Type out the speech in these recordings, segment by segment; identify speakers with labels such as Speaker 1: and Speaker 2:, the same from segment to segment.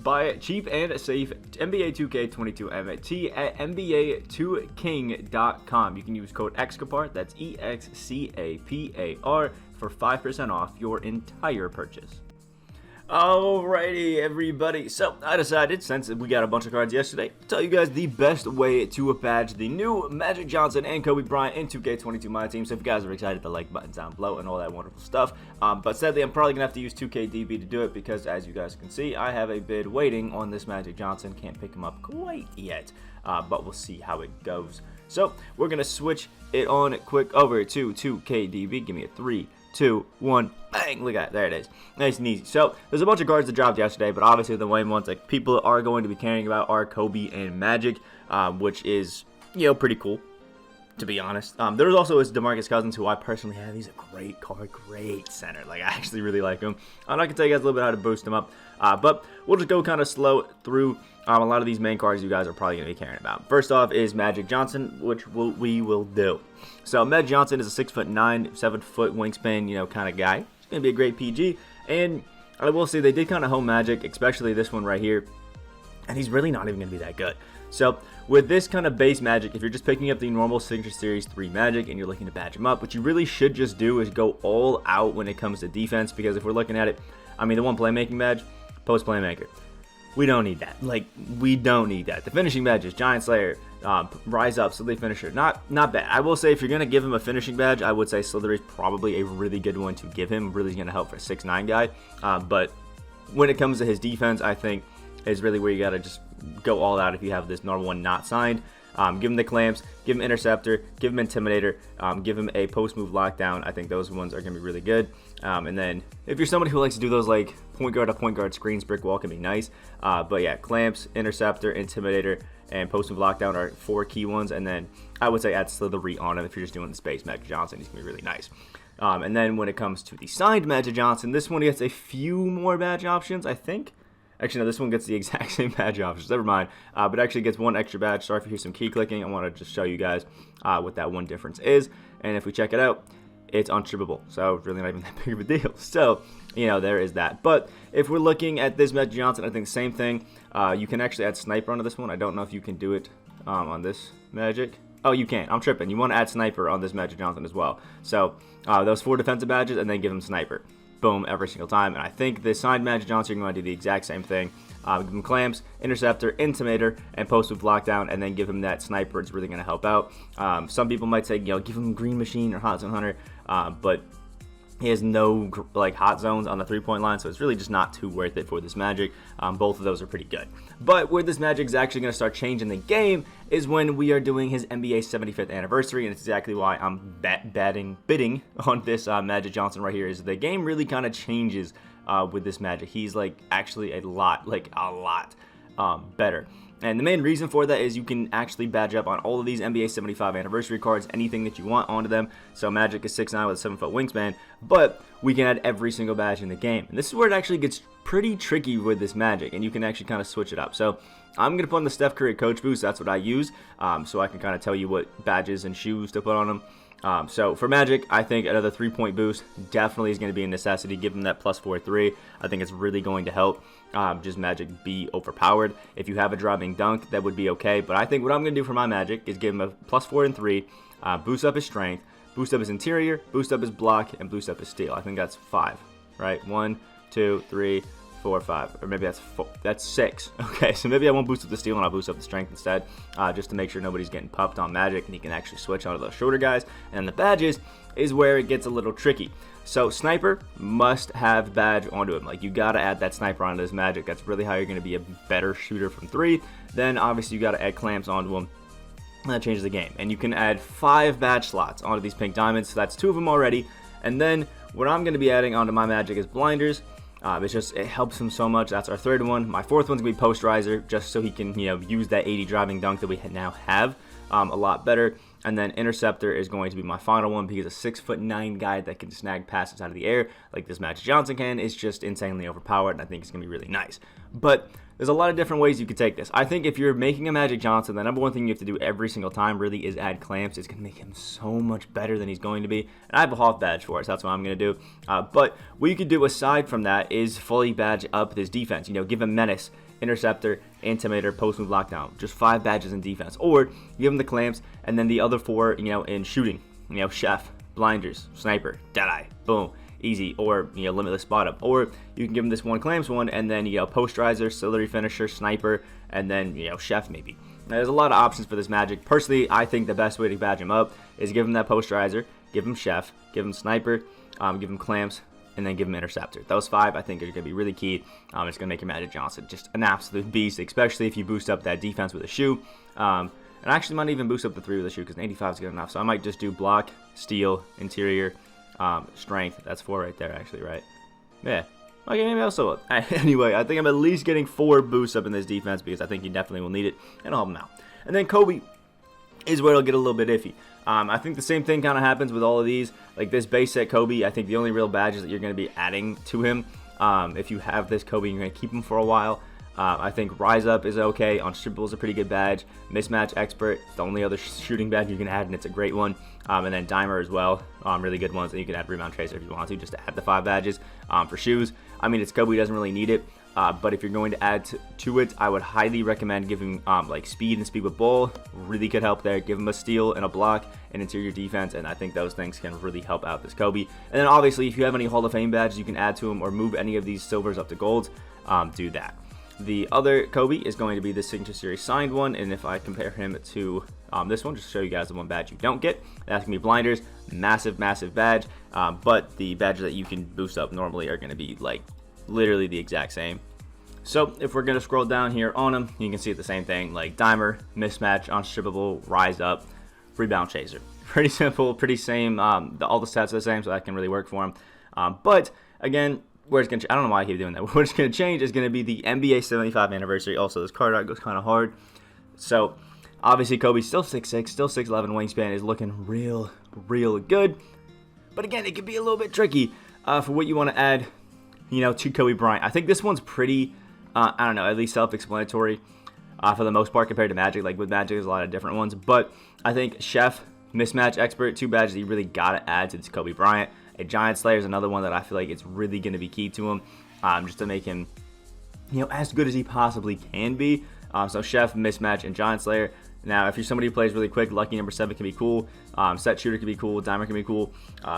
Speaker 1: Buy cheap and safe NBA 2K22 MyTeam at NBA2King.com. You can use code Excapar, that's EXCAPAR, for 5% off your entire purchase. Alrighty, everybody. So I decided, since we got a bunch of cards yesterday, to tell you guys the best way to badge the new Magic Johnson and Kobe Bryant in 2K22 MyTeam. So if you guys are excited, the like button's down below and all that wonderful stuff. But sadly, I'm probably gonna have to use 2KDB to do it because, as you guys can see, I have a bid waiting on this Magic Johnson. Can't pick him up quite yet, but we'll see how it goes. So we're gonna switch it on quick over to 2KDB. Give me a 3, 2, 1, bang, look at it, there it is, nice and easy. So there's a bunch of cards that dropped yesterday, but obviously the main ones like people are going to be caring about are Kobe and Magic, which is, you know, pretty cool, to be honest. There's also is Demarcus Cousins, who I personally have. He's a great card, great center. Like, I actually really like him. I can tell you guys a little bit how to boost him up, but we'll just go kind of slow through a lot of these main cards you guys are probably going to be caring about. First off is Magic Johnson, which we will do. So Magic Johnson is a 6'9", 7-foot wingspan, you know, kind of guy. He's going to be a great PG, and I will say they did kind of home Magic, especially this one right here, and he's really not even going to be that good. So with this kind of base Magic, if you're just picking up the normal Signature Series 3 Magic and you're looking to badge him up, what you really should just do is go all out when it comes to defense, because if we're looking at it, I mean, the one playmaking badge, post playmaker. We don't need that. Like, we don't need that. The finishing badges, Giant Slayer, Rise Up, Slithery Finisher, not bad. I will say, if you're going to give him a finishing badge, I would say Slithery is probably a really good one to give him. Really going to help for a 6'9" guy. But when it comes to his defense, I think is really where you got to just go all out if you have this normal one not signed. Give him the clamps, give him Interceptor, give him Intimidator, give him a post-move lockdown. I think those ones are going to be really good. And then if you're somebody who likes to do those like point guard to point guard screens, brick wall can be nice. But yeah, clamps, Interceptor, Intimidator, and post-move lockdown are 4 key ones. And then I would say add Slithery on him if you're just doing the space Magic Johnson. He's going to be really nice. And then when it comes to the signed Magic Johnson, this one gets a few more badge options, I think. Actually, no, this one gets the exact same badge options. Never mind. But actually gets one extra badge. Sorry if you hear some key clicking. I want to just show you guys what that one difference is. And if we check it out, it's unstrippable. So really not even that big of a deal. So, you know, there is that. But if we're looking at this Magic Johnson, I think the same thing. You can actually add Sniper onto this one. I don't know if you can do it on this Magic. Oh, you can. I'm tripping. You want to add Sniper on this Magic Johnson as well. So those 4 defensive badges, and then give him Sniper. Boom, every single time. And I think the signed Magic Johnson, you're going to do the exact same thing. Give him Clamps, Interceptor, Intimidator, and post-move lockdown, and then give him that Sniper. It's really going to help out. Some people might say, you know, give him Green Machine or Hot Zone Hunter, but he has no like hot zones on the 3-point line, so it's really just not too worth it for this Magic. Both of those are pretty good. But where this Magic is actually going to start changing the game is when we are doing his NBA 75th anniversary, and it's exactly why I'm bidding on this Magic Johnson right here. Is the game really kind of changes with this Magic? He's like actually a lot better. And the main reason for that is you can actually badge up on all of these NBA 75 anniversary cards, anything that you want onto them. So Magic is 6'9" with a 7-foot wingspan, but we can add every single badge in the game. And this is where it actually gets pretty tricky with this Magic, and you can actually kind of switch it up. So I'm going to put on the Steph Curry Coach Boost. That's what I use, so I can kind of tell you what badges and shoes to put on them. So for Magic, I think another 3-point boost definitely is going to be a necessity. Give him that +4-3. I think it's really going to help just Magic be overpowered. If you have a driving dunk, that would be okay. But I think what I'm going to do for my Magic is give him a +4 and 3, boost up his strength, boost up his interior, boost up his block, and boost up his steal. I think that's 5, right? 1, 2, 3, 4, 5, or maybe that's 6. Okay, so maybe I won't boost up the steal and I'll boost up the strength instead, just to make sure nobody's getting puffed on Magic and he can actually switch onto those shorter guys. And the badges is where it gets a little tricky. So Sniper must have badge onto him. Like, you got to add that Sniper onto this Magic. That's really how you're going to be a better shooter from 3. Then obviously you got to add Clamps onto him. That changes the game. And you can add 5 badge slots onto these pink diamonds. So that's 2 of them already. And then what I'm going to be adding onto my Magic is Blinders. It helps him so much. That's our 3rd one. My 4th one's gonna be Posterizer, just so he can, you know, use that 80 driving dunk that we now have a lot better. And then Interceptor is going to be my final one, because a 6'9" guy that can snag passes out of the air like this Magic Johnson can is just insanely overpowered, and I think it's gonna be really nice. But there's a lot of different ways you could take this. I think if you're making a Magic Johnson, the number one thing you have to do every single time really is add Clamps. It's going to make him so much better than he's going to be. And I have a Hoth badge for it, so that's what I'm going to do. But what you could do aside from that is fully badge up his defense. You know, give him Menace, interceptor, intimidator, post move, lockdown. Just 5 badges in defense. Or give him the clamps and then the other 4, in shooting. Chef, blinders, sniper, deadeye, boom, easy. Or limitless spot up. Or you can give him this 1 clamps one and then posterizer, auxiliary finisher, sniper, and then chef maybe. Now, there's a lot of options for this magic. Personally, I think the best way to badge him up is give him that posterizer, give him chef, give him sniper, give him clamps, and then give him interceptor. Those 5 I think are going to be really key. It's going to make your Magic Johnson just an absolute beast, especially if you boost up that defense with a shoe. And I actually might even boost up the 3 with a shoe because an 85 is good enough. So I might just do block, steal, interior, strength. That's 4 right there actually, right? Yeah. Okay, maybe I'll solo it. Anyway, I think I'm at least getting 4 boosts up in this defense because I think he definitely will need it, and I'll help him out. And then Kobe is where it'll get a little bit iffy. I think the same thing kind of happens with all of these. Like this base set Kobe, I think the only real badges that you're going to be adding to him, if you have this Kobe, you're going to keep him for a while. I think Rise Up is okay. Unstrippable is a pretty good badge. Mismatch Expert, the only other shooting badge you can add, and it's a great one. And then Dimer as well, really good ones. And you can add Rebound Tracer if you want to, just to add the 5 badges. For shoes, I mean, it's Kobe, he doesn't really need it. But if you're going to add to it, I would highly recommend giving like speed and speed with ball. Really could help there. Give him a steal and a block and interior defense, and I think those things can really help out this Kobe. And then obviously, if you have any Hall of Fame badges you can add to him or move any of these silvers up to golds, do that. The other Kobe is going to be the Signature Series signed one, and if I compare him to this one, just to show you guys the one badge you don't get, that's going to be Blinders. Massive, massive badge, but the badges that you can boost up normally are going to be like literally the exact same. So if we're going to scroll down here on him, you can see the same thing, like Dimer, Mismatch, Unstrippable, Rise Up, Rebound Chaser. Pretty simple, pretty same, all the stats are the same, so that can really work for him. But again, where it's going to, I don't know why I keep doing that. What it's going to change is going to be the NBA 75 anniversary. Also, this card art goes kind of hard. So obviously Kobe's still 6'6", still 6'11", wingspan is looking real good. But again, it can be a little bit tricky for what you want to add, to Kobe Bryant. I think this one's pretty, I don't know, at least self-explanatory for the most part compared to Magic. Like with Magic, there's a lot of different ones. But I think Chef, Mismatch Expert, 2 badges that you really got to add to this Kobe Bryant. A Giant Slayer is another one that I feel like it's really going to be key to him, just to make him, as good as he possibly can be. So Chef, Mismatch, and Giant Slayer. Now, if you're somebody who plays really quick, Lucky number 7 can be cool. Set Shooter can be cool. Dimer can be cool.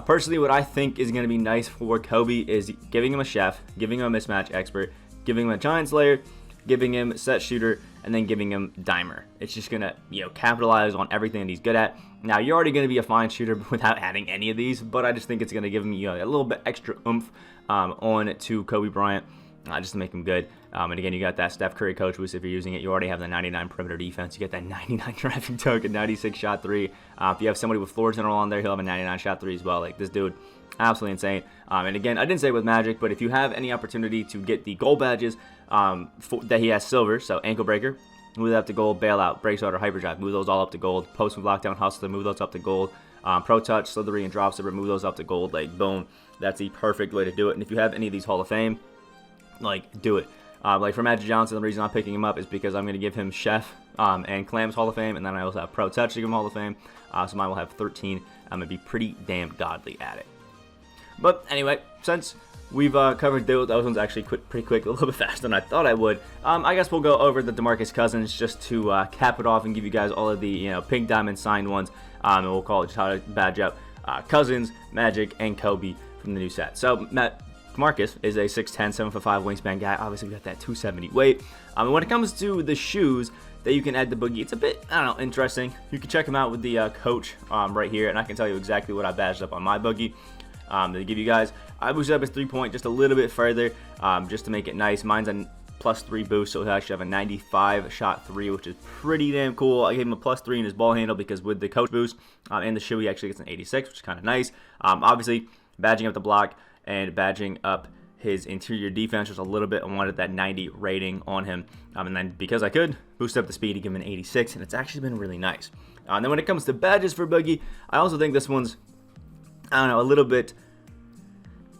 Speaker 1: Personally, what I think is going to be nice for Kobe is giving him a Chef, giving him a Mismatch Expert, giving him a Giant Slayer, giving him Set Shooter, and then giving him Dimer. It's just going to, capitalize on everything that he's good at. Now, you're already going to be a fine shooter without adding any of these, but I just think it's going to give him, a little bit extra oomph on to Kobe Bryant, just to make him good. And again, you got that Steph Curry coach boost if you're using it. You already have the 99 perimeter defense. You get that 99 driving dunk and 96 shot 3. If you have somebody with floor general on there, he'll have a 99 shot 3 as well. Like, this dude, absolutely insane. And again, I didn't say it with Magic, but if you have any opportunity to get the gold badges that he has silver, so Ankle Breaker, move that up to gold, Bailout, Break Starter, Hyperdrive, move those all up to gold. Post Move, Lockdown, Hustler, move those up to gold. Pro Touch, Slithery, and Drop Stepper, move those up to gold. Like, boom, that's the perfect way to do it. And if you have any of these Hall of Fame, like, do it. Like for Magic Johnson, the reason I'm picking him up is because I'm going to give him Chef and Clams Hall of Fame, and then I also have Pro Touch to give him Hall of Fame. So mine will have 13. I'm going to be pretty damn godly at it. But anyway, since we've covered those ones actually pretty quick, a little bit faster than I thought I would, I guess we'll go over the Demarcus Cousins just to cap it off and give you guys all of the pink diamond signed ones, and we'll call it just how to badge up Cousins, Magic, and Kobe from the new set. So Demarcus is a 6'10", 7'5" wingspan guy. Obviously, we got that 270 weight. And when it comes to the shoes that you can add the Boogie, it's a bit, I don't know, interesting. You can check them out with the coach right here, and I can tell you exactly what I badged up on my Boogie to give you guys. I boosted up his 3-point just a little bit further just to make it nice. Mine's a +3 boost, so he'll actually have a 95 shot 3, which is pretty damn cool. I gave him a +3 in his ball handle because with the coach boost and the shoe, he actually gets an 86, which is kind of nice. Obviously, badging up the block and badging up his interior defense just a little bit. I wanted that 90 rating on him. And then because I could, boost up the speed, give him an 86, and it's actually been really nice. And then when it comes to badges for Boogie, I also think this one's, I don't know, a little bit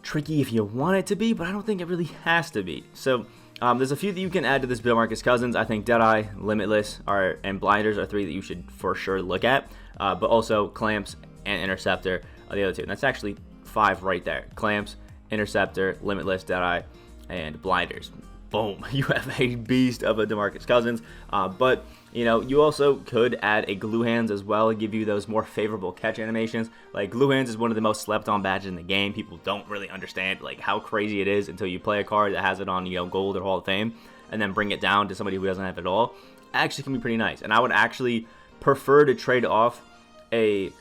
Speaker 1: tricky if you want it to be, but I don't think it really has to be. So there's a few that you can add to this Demarcus Cousins. I think Deadeye, Limitless, and Blinders are 3 that you should for sure look at. But also Clamps and Interceptor are the other 2. And that's actually 5 right there. Clamps, Interceptor, Limitless, Deadeye, and Blinders. boom, you have a beast of a Demarcus Cousins. But you also could add a glue hands as well, give you those more favorable catch animations. Like, glue hands is one of the most slept on badges in the game. People don't really understand like how crazy it is until you play a card that has it on gold or Hall of Fame, and then bring it down to somebody who doesn't have it at all. Actually can be pretty nice, and I would actually prefer to trade off a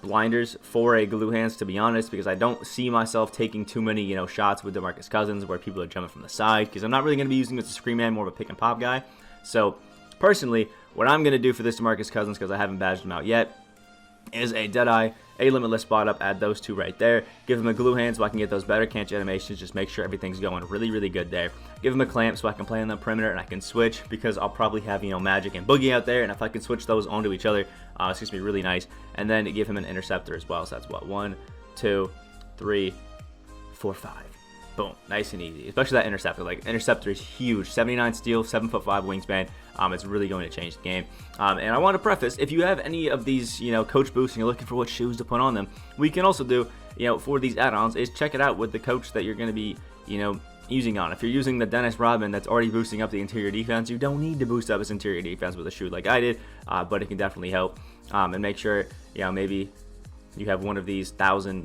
Speaker 1: blinders for a glue hands, to be honest, because I don't see myself taking too many shots with Demarcus Cousins where people are jumping from the side, because I'm not really going to be using it as a screen man, more of a pick and pop guy. So personally, what I'm going to do for this Demarcus Cousins, because I haven't badged him out yet, is a Deadeye, a Limitless spot up, add those two right there. Give him a glue hand so I can get those better catch animations, just make sure everything's going really, really good there. Give him a clamp so I can play on the perimeter and I can switch, because I'll probably have, Magic and Boogie out there, and if I can switch those onto each other, it's going to be really nice. And then give him an interceptor as well, so that's what, 1, 2, 3, 4, 5. Boom, nice and easy, especially that interceptor. Like, interceptor is huge, 79 steal, 7'5" wingspan. It's really going to change the game. And I want to preface, if you have any of these, coach boosts and you're looking for what shoes to put on them, we can also do, for these add-ons, is check it out with the coach that you're going to be, using on. If you're using the Dennis Rodman that's already boosting up the interior defense, you don't need to boost up his interior defense with a shoe like I did, but it can definitely help. And make sure, maybe you have one of these 1,000,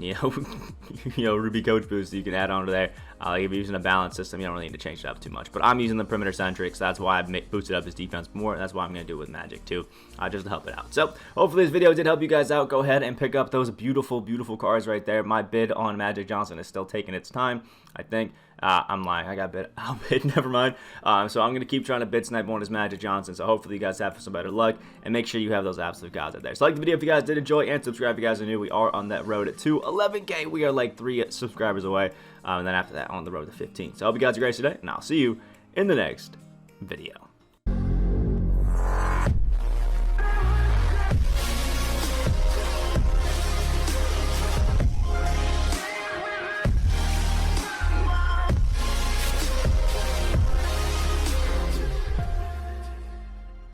Speaker 1: Ruby coach boosts that you can add onto there. Like, if you're using a balance system, you don't really need to change it up too much. But I'm using the perimeter centric, so that's why I've boosted up his defense more, and that's why I'm going to do it with Magic too, just to help it out. So hopefully this video did help you guys out. Go ahead and pick up those beautiful, beautiful cards right there. My bid on Magic Johnson is still taking its time, I think. I'm lying. I got bid. I'll bid. Never mind. So I'm going to keep trying to bid snipe on his Magic Johnson. So hopefully you guys have some better luck. And make sure you have those absolute gods out there. So like the video if you guys did enjoy. And subscribe if you guys are new. We are on that road to 11K. We are like 3 subscribers away. And then after that, on the road to 15. So I hope you guys are great today. And I'll see you in the next video.